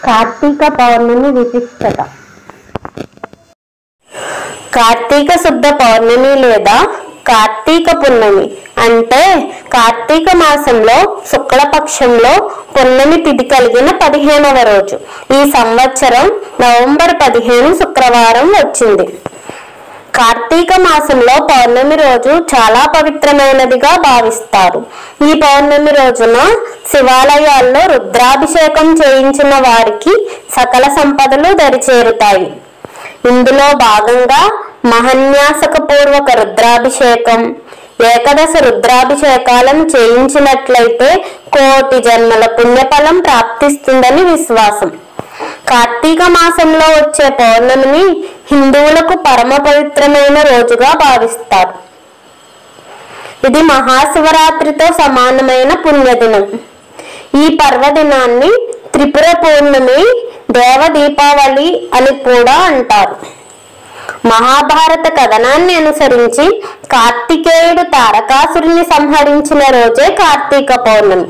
కార్తీక పౌర్ణమి విశిష్టత. కార్తీక శుద్ధ పౌర్ణమి లేదా కార్తీక పున్నమి అంటే కార్తీక మాసంలో శుక్లపక్షంలో పున్నమి తిథి కలిగిన 15వ రోజు. ఈ సంవత్సరం నవంబర్ 15 శుక్రవారం వచ్చింది. కార్తీక మాసంలో పౌర్ణమి రోజు చాలా పవిత్రమైనదిగా భావిస్తారు. ఈ పౌర్ణమి రోజున శివాలయాల్లో రుద్రాభిషేకం చేయించిన వారికి సకల సంపదలు దరిచేరుతాయి. ఇందులో భాగంగా మహాన్యాసకపూర్వక రుద్రాభిషేకం, ఏకాదశ రుద్రాభిషేకాలను చేయించినట్లయితే కోటి జన్మల పుణ్యఫలం ప్రాప్తిస్తుందని విశ్వాసం. కార్తీక మాసంలో వచ్చే పౌర్ణమిని హిందువులకు పరమ పవిత్రమైన రోజుగా భావిస్తారు. ఇది మహాశివరాత్రితో సమానమైన పుణ్యదినం. ఈ పర్వదినాన్ని త్రిపుర పౌర్ణమి, దేవ దీపావళి అని కూడా అంటారు. మహాభారత కథనాన్ని అనుసరించి కార్తికేయుడు తారకాసురుని సంహరించిన రోజే కార్తీక పౌర్ణమి.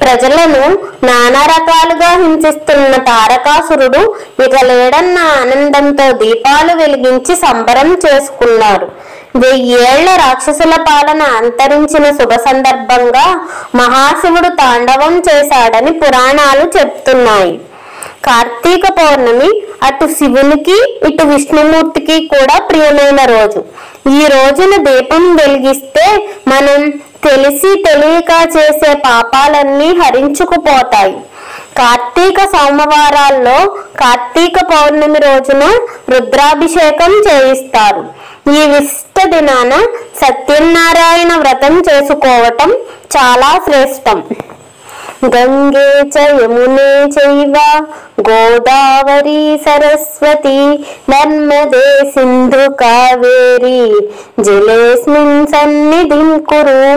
ప్రజలను నానా రకాలుగా హింసిస్తున్న తారకాసురుడు ఇక లేడన్న ఆనందంతో దీపాలు వెలిగించి సంబరం చేసుకున్నారు. 1000 ఏళ్ల రాక్షసుల పాలన అంతరించిన శుభ సందర్భంగా మహాశివుడు తాండవం చేశాడని పురాణాలు చెప్తున్నాయి. కార్తీక పౌర్ణమి అటు శివునికి ఇటు విష్ణుమూర్తికి కూడా ప్రియమైన రోజు. ఈ రోజున దీపం వెలిగిస్తే మనం తెలిసి తెలియక చేసే పాపాలన్నీ హరించుకుపోతాయి. కార్తీక సోమవారాల్లో కార్తీక పౌర్ణమి రోజున రుద్రాభిషేకం చేయిస్తారు. ఈ విశిష్ట దినాన సత్యనారాయణ వ్రతం చేసుకోవటం చాలా శ్రేష్టం. గంగే చ యమునే చైవ గోదావరి సరస్వతి నర్మదే సింధు కావేరి జలేస్మిన్ సన్నిధిం కురు.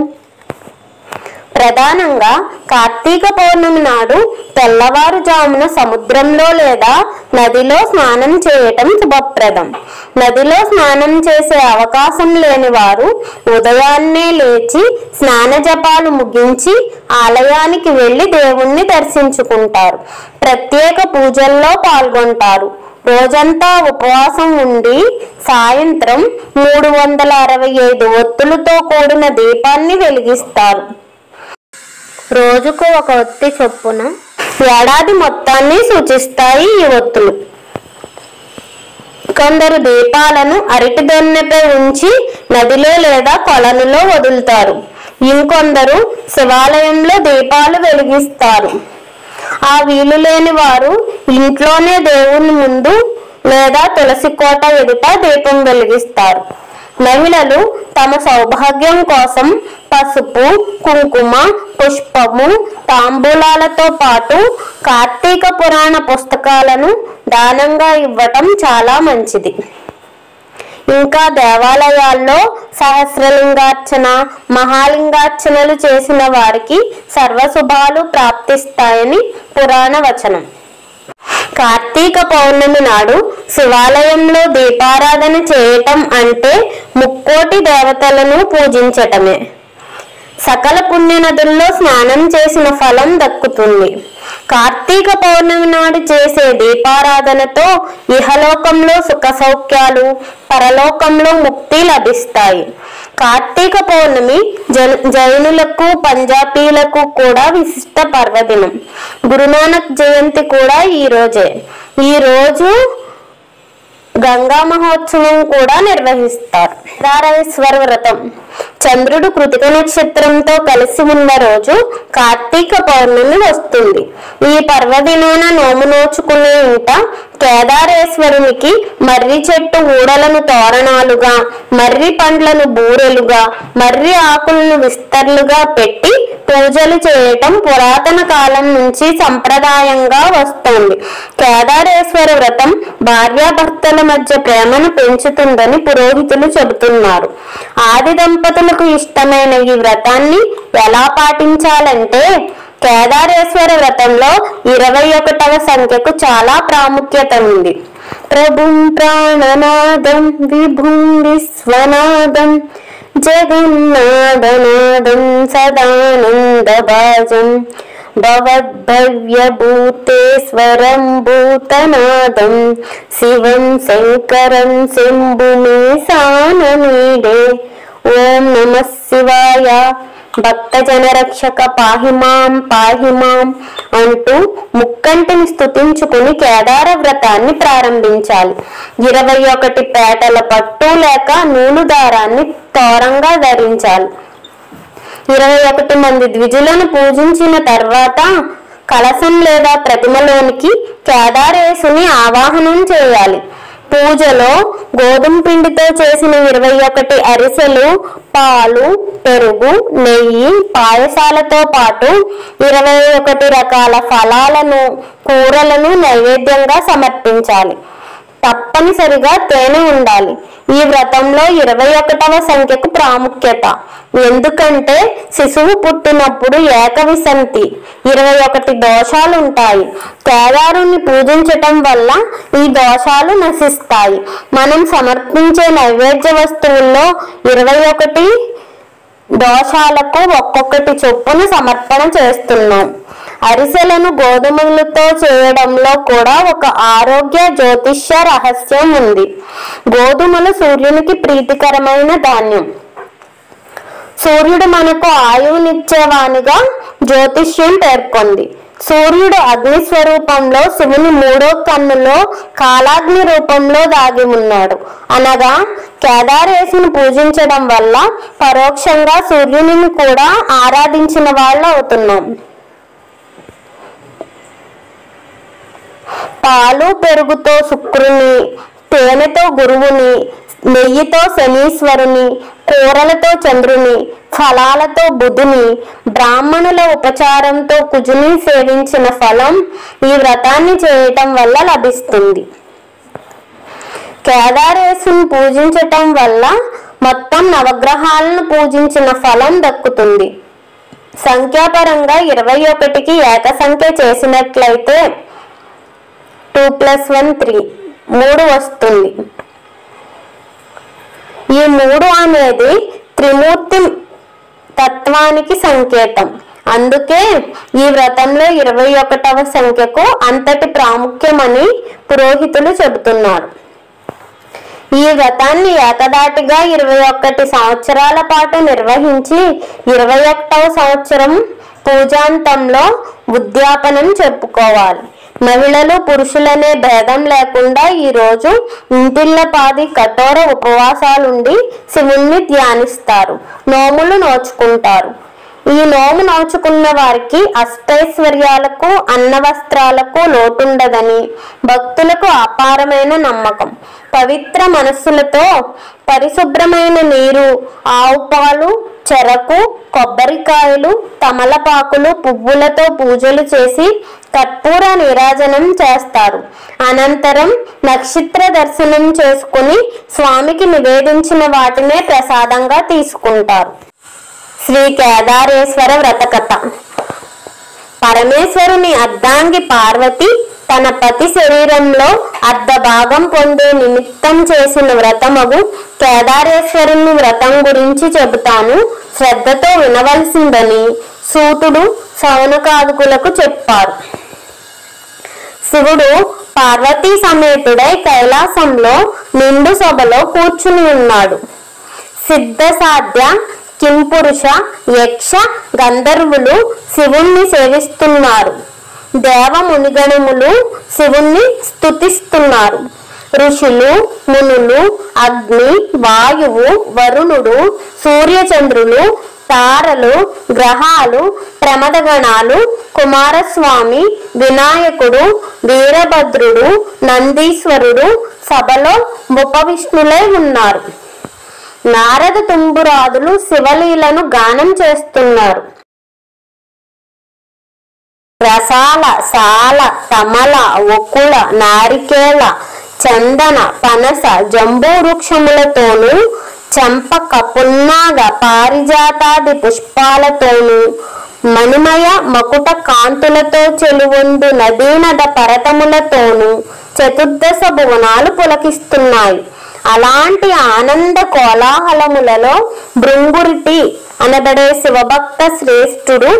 ప్రధానంగా కార్తీక పౌర్ణమి నాడు తెల్లవారుజామున సముద్రంలో లేదా నదిలో స్నానం చేయటం శుభప్రదం. నదిలో స్నానం చేసే అవకాశం లేని వారు ఉదయాన్నే లేచి స్నాన జపాలు ముగించి ఆలయానికి వెళ్లి దేవుణ్ణి దర్శించుకుంటారు. ప్రత్యేక పూజల్లో పాల్గొంటారు. రోజంతా ఉపవాసం ఉండి సాయంత్రం 365 ఒత్తులతో కూడిన దీపాన్ని వెలిగిస్తారు. రోజుకు ఒక ఒత్తి చొప్పున ఏడాది మొత్తాన్ని సూచిస్తాయి ఈ ఒత్తులు. కొందరు దీపాలను అరటి దొన్నెపై ఉంచి నదిలో లేదా కొలనులో వదులుతారు. ఇంకొందరు శివాలయంలో దీపాలు వెలిగిస్తారు. ఆ వీలు లేని వారు ఇంట్లోనే దేవుని ముందు లేదా తులసి కోట ఎదుట దీపం వెలిగిస్తారు. మహిళలు తమ సౌభాగ్యం కోసం పసుపు, కుంకుమ, పుష్పము, తాంబూలాలతో పాటు కార్తీక పురాణ పుస్తకాలను దానంగా ఇవ్వటం చాలా మంచిది. ఇంకా దేవాలయాల్లో సహస్రలింగార్చన, మహాలింగార్చనలు చేసిన వారికి సర్వశుభాలు ప్రాప్తిస్తాయని పురాణ వచనం. కార్తీక పౌర్ణమి నాడు శివాలయంలో దీపారాధన చేయటం అంటే ముక్కోటి దేవతలను పూజించటమే. సకల పుణ్య నదుల్లో స్నానం చేసిన ఫలం దక్కుతుంది. కార్తీక పౌర్ణమి నాడు చేసే దీపారాధనతో ఇహలోకంలో సుఖ సౌఖ్యాలు, పరలోకంలో ముక్తి లభిస్తాయి. కార్తీక పౌర్ణమి జైనులకు, పంజాబీలకు కూడా విశిష్ట పర్వదినం. గురునానక్ జయంతి కూడా ఈ రోజే. ఈ రోజు గంగా మహోత్సవం కూడా నిర్వహిస్తారు. కేదారేశ్వర వ్రతం చంద్రుడు కృతిక నక్షత్రంతో కలిసి ఉన్న రోజు కార్తీక పౌర్ణమి వస్తుంది. ఈ పర్వదినాన నోము నోచుకునే ఇంట కేదారేశ్వరునికి మర్రి చెట్టు ఊడలను తోరణాలుగా, మర్రి పండ్లను బూరెలుగా, మర్రి ఆకులను విస్తర్లుగా పెట్టి పూజలు చేయటం పురాతన కాలం నుంచి సంప్రదాయంగా వస్తోంది. కేదారేశ్వర వ్రతం భార్యాభర్తల మధ్య ప్రేమను పెంచుతుందని పురోహితులు చెబుతున్నారు. ఆది దంపతులకు ఇష్టమైన ఈ వ్రతాన్ని ఎలా పాటించాలంటే కేదారేశ్వర వ్రతంలో 21వ సంఖ్యకు చాలా ప్రాముఖ్యత ఉంది. ప్రభుం ప్రాణనాదం విభుం విశ్వనాదం జగన్నాథనాదం సదానందభాజం భవద్భవ్యభూతేశ్వరం భూతనాదం శివం శంకరం శంభుని సానమీడే. ఓం నమః శివాయ. భక్తజన రక్షక పాహిమాం పాహిమాం అంటూ ముక్కంటిని స్తుతించుకుని కేదార వ్రతాన్ని ప్రారంభించాలి. 21 పేటల పట్టు లేక నూలు దారాన్ని తోరంగా ధరించాలి. 21 మంది ద్విజులను పూజించిన తర్వాత కలశం లేదా ప్రతిమలోనికి కేదారేశుని ఆవాహనం చేయాలి. పూజలో గోధుమ పిండితో చేసిన 21 అరిసెలు, పాలు, పెరుగు, నెయ్యి, పాయసాలతో పాటు 21 రకాల ఫలాలను, కూరలను నైవేద్యంగా సమర్పించాలి. తప్పనిసరిగా తేనె ఉండాలి. ఈ వ్రతంలో 21వ సంఖ్యకు ప్రాముఖ్యత. ఎందుకంటే శిశువు పుట్టినప్పుడు ఏకవిసంతి 21 దోషాలు ఉంటాయి. కేదారుని పూజించటం వల్ల ఈ దోషాలు నశిస్తాయి. మనం సమర్పించే నైవేద్య వస్తువుల్లో 21 దోషాలకు ఒక్కొక్కటి చొప్పున సమర్పణ చేస్తున్నాం. అరిసెలను గోధుమలతో చేయడంలో కూడా ఒక ఆరోగ్య జ్యోతిష్య రహస్యం ఉంది. గోధుమలు సూర్యునికి ప్రీతికరమైన ధాన్యం. సూర్యుడు మనకు ఆయువునిచ్చేవానిగా జ్యోతిష్యం పేర్కొంది. సూర్యుడు అగ్ని స్వరూపంలో శివుని 3వ కన్నులో కాలాగ్ని రూపంలో దాగి ఉన్నాడు. అనగా కేదారేశుని పూజించడం వల్ల పరోక్షంగా సూర్యుని కూడా ఆరాధించిన వాళ్ళు అవుతున్నాం. పాలు పెరుగుతో శుక్రుని, తేనెతో గురువుని, నెయ్యితో శనీశ్వరుని, కూరలతో చంద్రుని, ఫలాలతో బుధుని, బ్రాహ్మణుల ఉపచారంతో కుజుని సేవించిన ఫలం ఈ వ్రతాన్ని చేయటం వల్ల లభిస్తుంది. కేదారేశుని పూజించటం వల్ల మొత్తం నవగ్రహాలను పూజించిన ఫలం దక్కుతుంది. సంఖ్యాపరంగా 21కి ఏక సంఖ్య చేసినట్లయితే 2 + 1 3 వస్తుంది. ఈ 3 అనేది త్రిమూర్తి తత్వానికి సంకేతం. అందుకే ఈ వ్రతంలో 21వ సంఖ్యకు అంతటి ప్రాముఖ్యమని పురోహితులు చెబుతున్నారు. ఈ వ్రతాన్ని ఏకదాటిగా 21 సంవత్సరాల పాటు నిర్వహించి 21వ సంవత్సరం పూజాంతంలో ఉద్యాపనం చెప్పుకోవాలి. మహిళలు పురుషులనే భేదం లేకుండా ఈ రోజు ఇంటిల్లపాది కఠోర ఉపవాసాలుండి శివుణ్ణి ధ్యానిస్తారు, నోములు నోచుకుంటారు. ఈ నోము నోచుకున్న వారికి అష్టైశ్వర్యాలకు, అన్నవస్త్రాలకు లోటుండదని భక్తులకు అపారమైన నమ్మకం. పవిత్ర మనస్సులతో పరిశుభ్రమైన నీరు, ఆవు పాలు, చెరకు, కొబ్బరికాయలు, తమలపాకులు, పువ్వులతో పూజలు చేసి కర్పూర నీరాజనం చేస్తారు. అనంతరం నక్షత్ర దర్శనం చేసుకుని స్వామికి నివేదించిన వాటినే ప్రసాదంగా తీసుకుంటారు. శ్రీ కేదారేశ్వర వ్రతకథ. పరమేశ్వరుని అర్ధాంగి పార్వతి తన పతి శరీరంలో అర్ధ భాగం పొందే నిమిత్తం చేసిన వ్రతమగు కేదారేశ్వరుని వ్రతం గురించి చెబుతాను, శ్రద్ధతో వినవలసిందని సూతుడు శౌనకాదుకులకు చెప్పారు. శివుడు పార్వతీ సమేతుడై కైలాసంలో నిండు సభలో కూర్చుని ఉన్నాడు. సిద్ధ సాధ్య కింపురుష యక్ష గంధర్వులు శివుణ్ణి సేవిస్తున్నారు. దేవ మునిగణములు శివుణ్ణి స్తుతిస్తున్నారు. ఋషులు, మునులు, అగ్ని, వాయువు, వరుణుడు, సూర్యచంద్రులు, తారలు, గ్రహాలు, ప్రమదగణాలు, కుమారస్వామి, వినాయకుడు, వీరభద్రుడు, నందీశ్వరుడు సభలో ఉపవిష్ణులై ఉన్నారు. నారద తుంబురాదులు శివలీలను గానం చేస్తున్నారు. రసాల, సాల, తమల, ఒకుల, నారికేళ, చందన, పనస, జంబూ వృక్షములతోనూ, చంపక, పున్నాగ, పారిజాతాది పుష్పాలతోనూ, మణిమయ మకుట కాంతులతో చెలువొందు నదీనద పర్వతములతోనూ చతుర్దశ భువనాలు పులకిస్తున్నాయి. అలాంటి ఆనంద కోలాహలములలో భృంగురిటి అనబడే శివభక్త శ్రేష్ఠుడు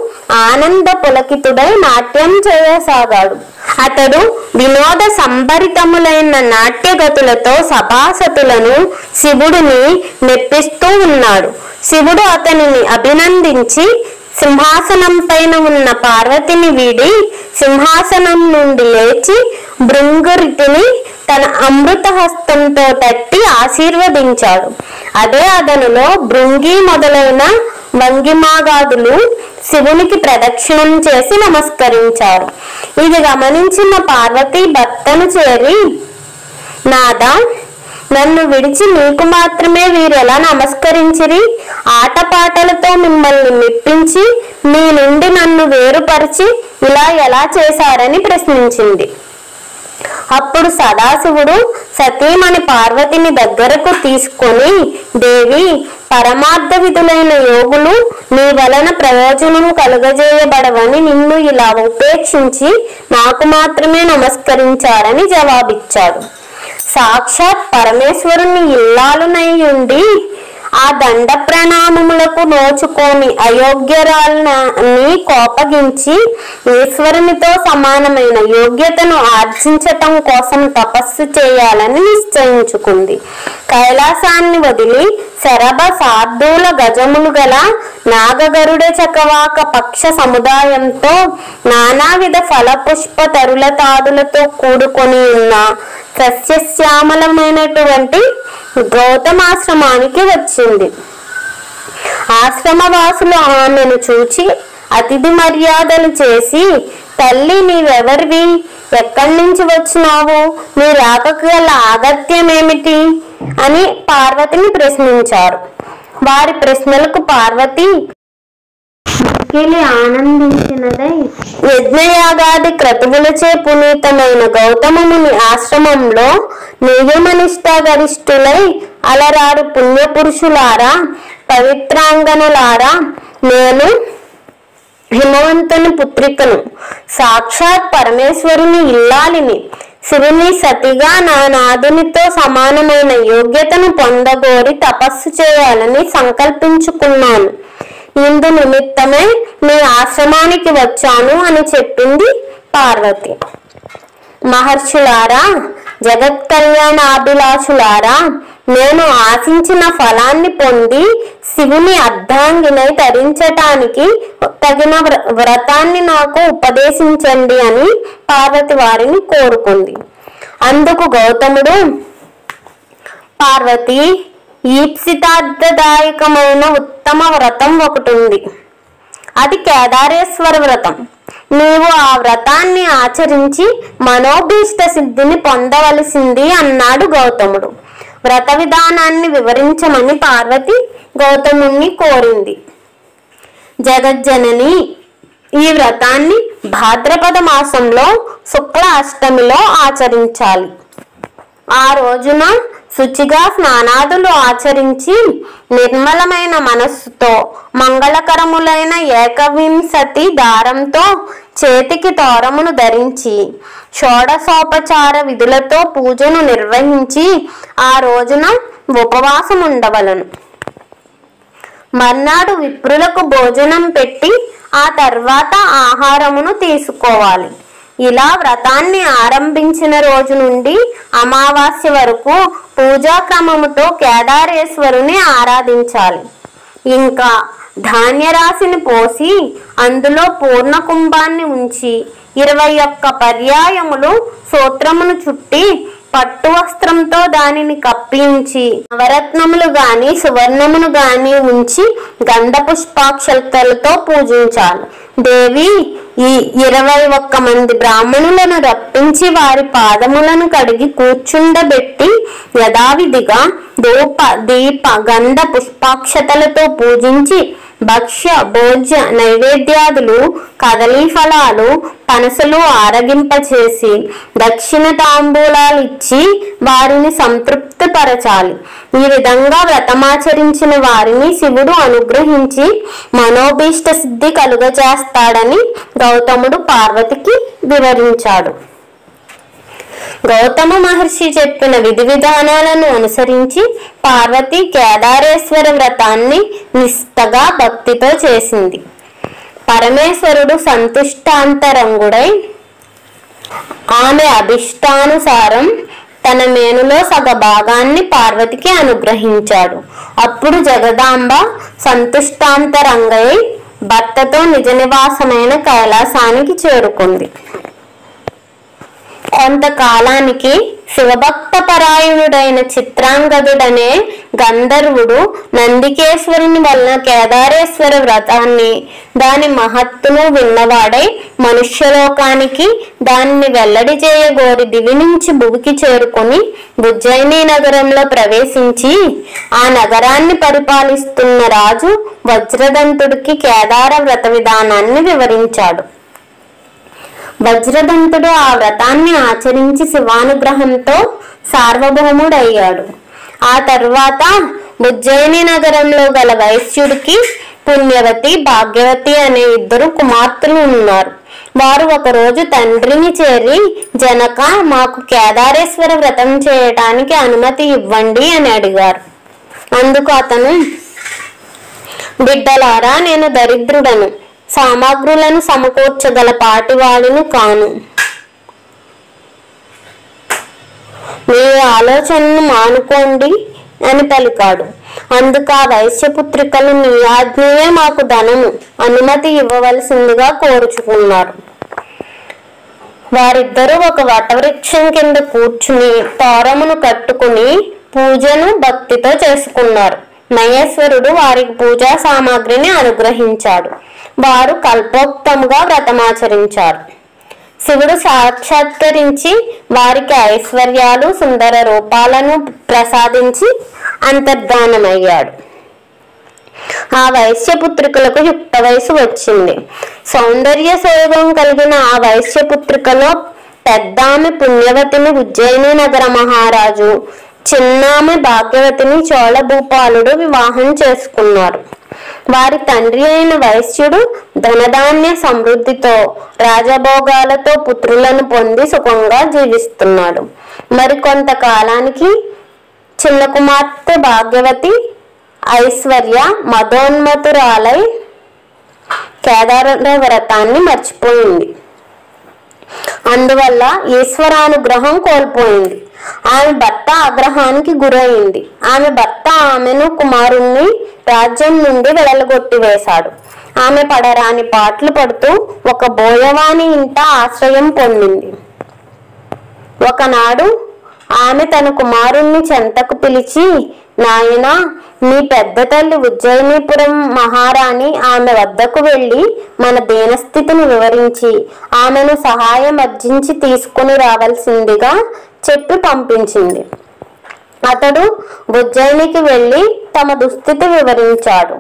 ఆనంద పులకితుడై నాట్యం చేయసాగాడు. అతడు వినోద సంభరితములైన నాట్యగతులతో సభాసతులను శివుడిని మెప్పిస్తూ ఉన్నాడు. శివుడు అతనిని అభినందించి సింహాసనం పైన ఉన్న పార్వతిని వీడి సింహాసనం నుండి లేచి భృంగురిటిని తన అమృత హస్తంతో తట్టి ఆశీర్వదించాడు. అదే అదనులో భృంగి మొదలైన వంగిమాగాదులు శివునికి ప్రదక్షిణం చేసి నమస్కరించారు. ఇది గమనించిన పార్వతి భర్తను చేరి, నాదా, నన్ను విడిచి నీకు మాత్రమే వీరెలా నమస్కరించిరి? ఆటపాటలతో మిమ్మల్ని మెప్పించి మీ నుండి నన్ను వేరుపరిచి ఇలా ఎలా చేశారని ప్రశ్నించింది. అప్పుడు సదాశివుడు సతీమణి పార్వతిని దగ్గరకు తీసుకొని, దేవి, పరమార్థ విధులైన యోగులు నీ వలన ప్రయోజనం కలుగజేయబడవని నిన్ను ఇలా ఉపేక్షించి నాకు మాత్రమే నమస్కరించారని జవాబిచ్చాడు. సాక్షాత్ పరమేశ్వరుని ఇల్లాలునై ఉండి ఆ దండ ప్రణామములకు నోచుకొని అయోగ్యరాలని కోపగించి ఈశ్వరునితో సమానమైన యోగ్యతను ఆర్జించటం కోసం తపస్సు చేయాలని నిశ్చయించుకుంది. కైలాసాన్ని వదిలి శరభ శార్దూల గజములు గల నాగగరుడ చకవాక పక్ష సముదాయంతో నానావిధ ఫలపుష్ప తరులతాదులతో కూడుకొని ఉన్న సస్యశ్యామలమైనటువంటి గౌతమాశ్రమానికి వచ్చింది. ఆశ్రమవాసులు ఆమెను చూచి అతిథి మర్యాదలు చేసి, తల్లి, నీవెవరివి? ఎక్కడి నుంచి వచ్చినావు? నీ రాకకు గల ఆగత్యమేమిటి అని పార్వతిని ప్రశ్నించారు. వారి ప్రశ్నలకు పార్వతి ఆనందించినదై యజ్ఞయాగాది క్రతువులచే పునీతమైన గౌతముని ఆశ్రమంలో నియమనిష్ట గరిష్ఠులై అలరారు పుణ్యపురుషులారా, పవిత్రాంగనులారా, నేను హిమవంతుని పుత్రికను, సాక్షాత్ పరమేశ్వరుని ఇల్లాలిని, శివుని సతిగా నా నాదునితో సమానమైన యోగ్యతను పొందగోరి తపస్సు చేయాలని సంకల్పించుకున్నాను. ఇందు నిమిత్తమే మీ ఆశ్రమానికి వచ్చాను అని చెప్పింది పార్వతి. మహర్షులారా, జగత్ కళ్యాణాభిలాషులారా, నేను ఆశించిన ఫలాన్ని పొంది శివుని అర్ధాంగినై తరించటానికి తగిన వ్రతాన్ని నాకు ఉపదేశించండి అని పార్వతి వారిని కోరుకుంది. అందుకు గౌతముడు, పార్వతి, ఈప్సితార్థదాయకమైన ఉత్తమ వ్రతం ఒకటి ఉంది. అది కేదారేశ్వర వ్రతం. నీవు ఆ వ్రతాన్ని ఆచరించి మనోభీష్ట సిద్ధిని పొందవలసింది అన్నాడు గౌతముడు. వ్రత విధానాన్ని వివరించమని పార్వతి గౌతముణ్ణి కోరింది. జగజ్జనని, ఈ వ్రతాన్ని భాద్రపద మాసంలో శుక్ల అష్టమిలో ఆచరించాలి. ఆ రోజున శుచిగా స్నానాదులు ఆచరించి నిర్మలమైన మనస్సుతో మంగళకరములైన ఏకవింశతి దారంతో చేతికి తోరమును ధరించి షోడశోపచార విధులతో పూజను నిర్వహించి ఆ రోజున ఉపవాసం ఉండవలను. మర్నాడు విప్రులకు భోజనం పెట్టి ఆ తర్వాత ఆహారమును తీసుకోవాలి. ఇలా వ్రతాన్ని ఆరంభించిన రోజు నుండి అమావాస్య వరకు పూజా క్రమముతో కేదారేశ్వరుని ఆరాధించాలి. ఇంకా ధాన్యరాశిని పోసి అందులో పూర్ణ కుంభాన్ని ఉంచి 21 పర్యాయములు సూత్రమును చుట్టి పట్టు వస్త్రంతో దానిని కప్పించి నవరత్నములు గాని సువర్ణమును గాని ఉంచి గంధ పుష్పాక్షతలతో పూజించాలి. దేవి, ఈ 21 మంది బ్రాహ్మణులను రప్పించి వారి పాదములను కడిగి కూర్చుండబెట్టి యథావిధిగా ధూప దీప గంధ పుష్పాక్షతలతో పూజించి భక్ష్య భోజ్య నైవేద్యాదులు, కదలీ ఫలాలు, పనసలు ఆరగింపచేసి దక్షిణ తాంబూలాలు ఇచ్చి వారిని సంతృప్తిపరచాలి. ఈ విధంగా వ్రతమాచరించిన వారిని శివుడు అనుగ్రహించి మనోభీష్ట సిద్ధి కలుగజేస్తాడని గౌతముడు పార్వతికి వివరించాడు. గౌతమ మహర్షి చెప్పిన విధి విధానాలను అనుసరించి పార్వతి కేదారేశ్వర వ్రతాన్ని నిష్ఠగా భక్తితో చేసింది. పరమేశ్వరుడు సంతుష్టాంతరంగుడై ఆమె అభిష్టానుసారం తన మేనులో సగ భాగాన్ని పార్వతికి అనుగ్రహించాడు. అప్పుడు జగదాంబ సంతుష్టాంతరంగై భర్తతో నిజ నివాసమైన కైలాసానికి చేరుకుంది. కొంతకాలానికి శివభక్త పరాయణుడైన చిత్రాంగదుడనే గంధర్వుడు నందికేశ్వరుని వలన కేదారేశ్వర వ్రతాన్ని దాని మహత్తును విన్నవాడై మనుష్యలోకానికి దానిని వెల్లడి చేయగోరి దివి నుంచి భువికి చేరుకుని ఉజ్జయిని నగరంలో ప్రవేశించి ఆ నగరాన్ని పరిపాలిస్తున్న రాజు వజ్రదంతుడికి కేదార వ్రత విధానాన్ని వివరించాడు. వజ్రదంతుడు ఆ వ్రతాన్ని ఆచరించి శివానుగ్రహంతో సార్వభౌముడయ్యాడు. ఆ తరువాత ఉజ్జయిని నగరంలో గల వైశ్యుడికి పుణ్యవతి, భాగ్యవతి అనే 2 కుమార్తెలు ఉన్నారు. వారు ఒకరోజు తండ్రిని చేరి, జనక, మాకు కేదారేశ్వర వ్రతం చేయటానికి అనుమతి ఇవ్వండి అని అడిగారు. అందుకు అతను, బిడ్డలారా, నేను దరిద్రుడను, సామగ్రులను సమకూర్చగల పాటివాడిని కాను. మీ ఆలోచనను మానుకోండి అని పలికాడు. అందుకు ఆ వైశ్యపుత్రికలు, నీ ఆజ్ఞయే మాకు ధనము, అనుమతి ఇవ్వవలసిందిగా కోరుచుకున్నారు. వారిద్దరూ ఒక వటవృక్షం కింద కూర్చుని తోరమును కట్టుకుని పూజను భక్తితో చేసుకున్నారు. మహేశ్వరుడు వారికి పూజా సామాగ్రిని అనుగ్రహించాడు. వారు కల్పోక్తముగా వ్రతమాచరించారు. శివుడు సాక్షాత్కరించి వారికి ఐశ్వర్యాలు, సుందర రూపాలను ప్రసాదించి అంతర్ధానమయ్యాడు. ఆ వైశ్యపుత్రికలకు యుక్త వయసు వచ్చింది. సౌందర్య సౌధం కలిగిన ఆ వైశ్యపుత్రికలో పెద్దామె పుణ్యవతిని ఉజ్జయిని నగర మహారాజు, చిన్నామె భాగ్యవతిని చోళ భూపాలుడు వివాహం చేసుకున్నారు. వారి తండ్రి అయిన వైశ్యుడు ధనధాన్య సమృద్ధితో, రాజభోగాలతో పుత్రులను పొంది సుఖంగా జీవిస్తున్నాడు. మరికొంతకాలానికి చిన్న కుమార్తె భాగ్యవతి ఐశ్వర్య మదోన్మతురాలై కేదార వ్రతాన్ని మర్చిపోయింది. అందువల్ల ఈశ్వరానుగ్రహం కోల్పోయింది. ఆమె భర్త ఆగ్రహానికి గురైంది. ఆమె భర్త ఆమెను, కుమారుణ్ణి రాజ్యం నుండి వెడలగొట్టివేశాడు. ఆమె పడరాని పాటలు పడుతూ ఒక బోయవాని ఇంట ఆశ్రయం పొందింది. ఒకనాడు ఆమె తన కుమారుణ్ణి చెంతకు పిలిచి, నాయనా, నీ పెద్ద తల్లి ఉజ్జయినీపురం మహారాణి ఆమె వద్దకు వెళ్ళి మన దీనస్థితిని వివరించి ఆమెను సహాయం అర్జించి తీసుకుని రావాల్సిందిగా చెప్పి పంపించింది. అతడు ఉజ్జయినికి వెళ్లి తమ దుస్థితి వివరించాడు.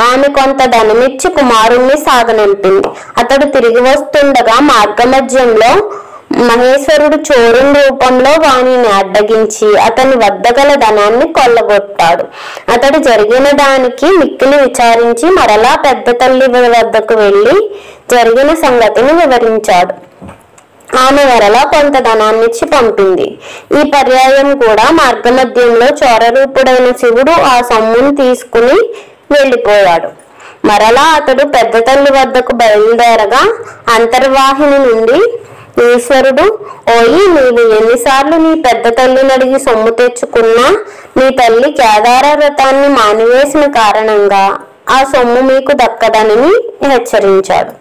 ఆమె కొంత ధనమిచ్చి కుమారుణ్ణి సాగనంపింది. అతడు తిరిగి వస్తుండగా మార్గమధ్యంలో మహేశ్వరుడు చోరుని రూపంలో వాణిని అడ్డగించి అతని వద్ద గల ధనాన్ని కొల్లగొట్టాడు. అతడు జరిగిన దానికి మిక్కిలి విచారించి మరలా పెద్ద తల్లి వద్దకు వెళ్లి జరిగిన సంగతిని వివరించాడు. ఆమె మరలా కొంత ధనాన్నిచ్చి పంపింది. ఈ పర్యాయం కూడా మార్గమధ్యంలో చోరరూపుడైన శివుడు ఆ సొమ్మును తీసుకుని వెళ్లిపోయాడు. మరలా అతడు పెద్ద తల్లి వద్దకు బయలుదేరగా అంతర్వాహిని నుండి ఈశ్వరుడు, ఓయి, నీవు ఎన్నిసార్లు నీ పెద్ద తల్లిని అడిగి సొమ్ము తెచ్చుకున్నా నీ తల్లి కేదార వ్రతాన్ని మానివేసిన కారణంగా ఆ సొమ్ము మీకు దక్కదనని హెచ్చరించాడు.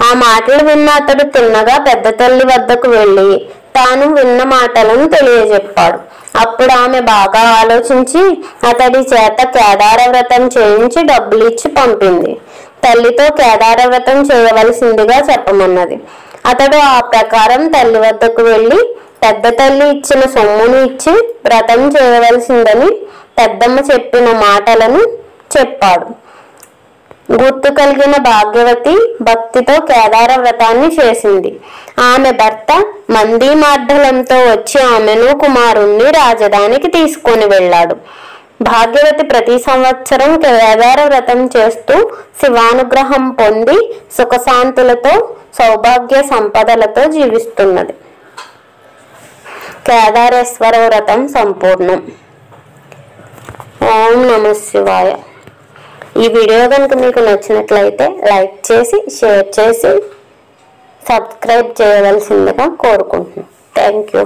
ఆ మాటలు విన్న అతడు తిన్నగా పెద్ద తల్లి వద్దకు వెళ్లి తాను విన్న మాటలను తెలియజెప్పాడు. అప్పుడు ఆమె బాగా ఆలోచించి అతడి చేత కేదార వ్రతం చేయించి డబ్బులిచ్చి పంపింది. తల్లితో కేదార వ్రతం చేయవలసిందిగా చెప్పమన్నది. అతడు ఆ ప్రకారం తల్లి వద్దకు వెళ్లి పెద్ద తల్లి ఇచ్చిన సొమ్మును ఇచ్చి వ్రతం చేయవలసిందని పెద్దమ్మ చెప్పిన మాటలను చెప్పాడు. గుర్తు కలిగిన భాగ్యవతి భక్తితో కేదార వ్రతాన్ని చేసింది. ఆమె భర్త మందీమార్ధలంతో వచ్చి ఆమెను, కుమారుణ్ణి రాజధానికి తీసుకొని వెళ్ళాడు. భాగ్యవతి ప్రతి సంవత్సరం కేదార వ్రతం చేస్తూ శివానుగ్రహం పొంది సుఖశాంతులతో, సౌభాగ్య సంపదలతో జీవిస్తున్నది. కేదారేశ్వర వ్రతం సంపూర్ణం. ఓం నమః శివాయ. ఈ వీడియో కనుక మీకు నచ్చినట్లయితే లైక్ చేసి, షేర్ చేసి, సబ్స్క్రైబ్ చేయవలసిందిగా కోరుకుంటున్నాను. Thank you.